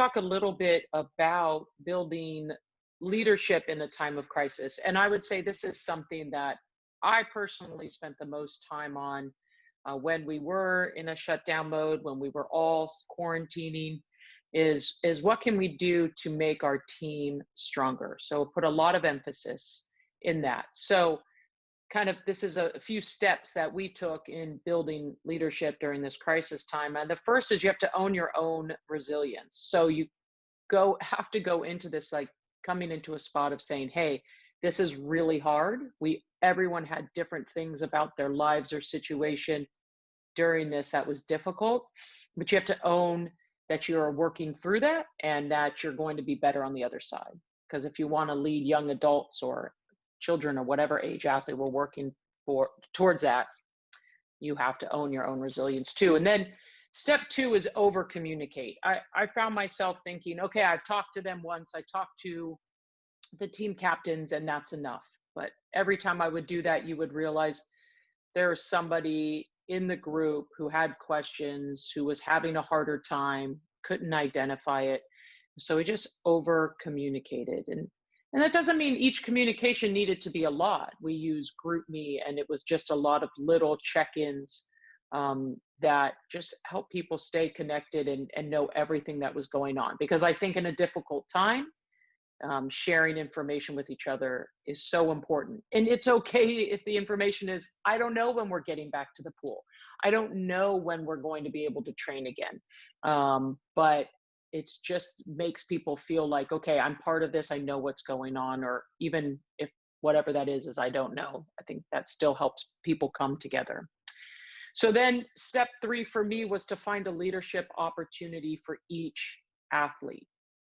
talk a little bit about building leadership in a time of crisis. And I would say this is something that I personally spent the most time on when we were in a shutdown mode, when we were all quarantining, is what can we do to make our team stronger? So put a lot of emphasis in that. So kind of this is a few steps that we took in building leadership during this crisis time. And the first is you have to own your own resilience. So you have to go into this like coming into a spot of saying, hey, this is really hard. Everyone had different things about their lives or situation during this that was difficult, but you have to own that you're working through that and that you're going to be better on the other side. Because if you want to lead young adults or children or whatever age athlete we're working towards that, you have to own your own resilience too. And then step two is over communicate. I found myself thinking, okay, I've talked to them once, I talked to the team captains, and that's enough. But every time I would do that, you would realize there's somebody in the group who had questions, who was having a harder time, couldn't identify it. So we just over communicated. And that doesn't mean each communication needed to be a lot. We use GroupMe, and it was just a lot of little check-ins that just help people stay connected and know everything that was going on. Because I think in a difficult time, sharing information with each other is so important. And it's okay if the information is, I don't know when we're getting back to the pool. I don't know when we're going to be able to train again. But it's just makes people feel like, okay, I'm part of this. I know what's going on. Or even if whatever that is I don't know. I think that still helps people come together. So then step three for me was to find a leadership opportunity for each athlete.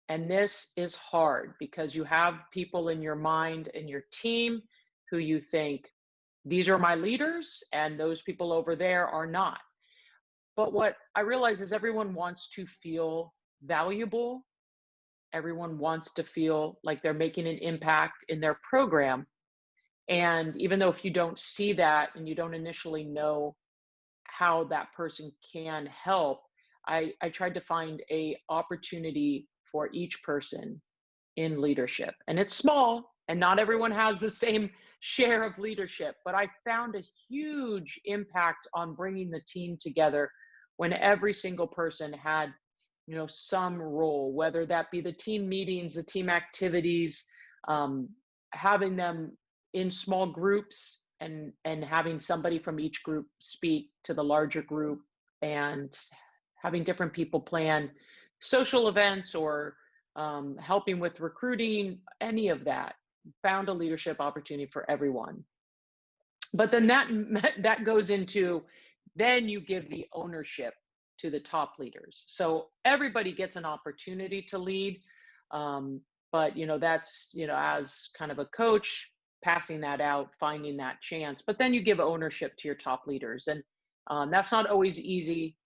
And this is hard because you have people in your mind and your team who you think, these are my leaders and those people over there are not. But what I realize is everyone wants to feel valuable. Everyone wants to feel like they're making an impact in their program. And even though if you don't see that and you don't initially know how that person can help, I tried to find a opportunity for each person in leadership. And it's small, and not everyone has the same share of leadership, but I found a huge impact on bringing the team together when every single person had, some role, whether that be the team meetings, the team activities, having them in small groups and having somebody from each group speak to the larger group, and having different people plan social events or helping with recruiting, any of that. Found a leadership opportunity for everyone. But then that goes into, then you give the ownership to the top leaders. So everybody gets an opportunity to lead. But, that's, as kind of a coach, passing that out, finding that chance. But then you give ownership to your top leaders. And that's not always easy.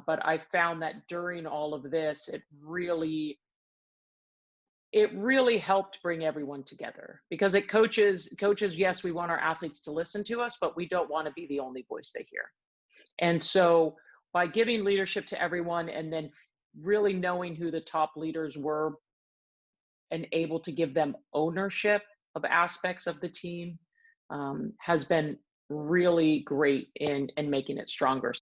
But I found that during all of this, it really helped bring everyone together, because it coaches, yes, we want our athletes to listen to us, but we don't want to be the only voice they hear. And so by giving leadership to everyone and then really knowing who the top leaders were and able to give them ownership of aspects of the team has been really great in making it stronger.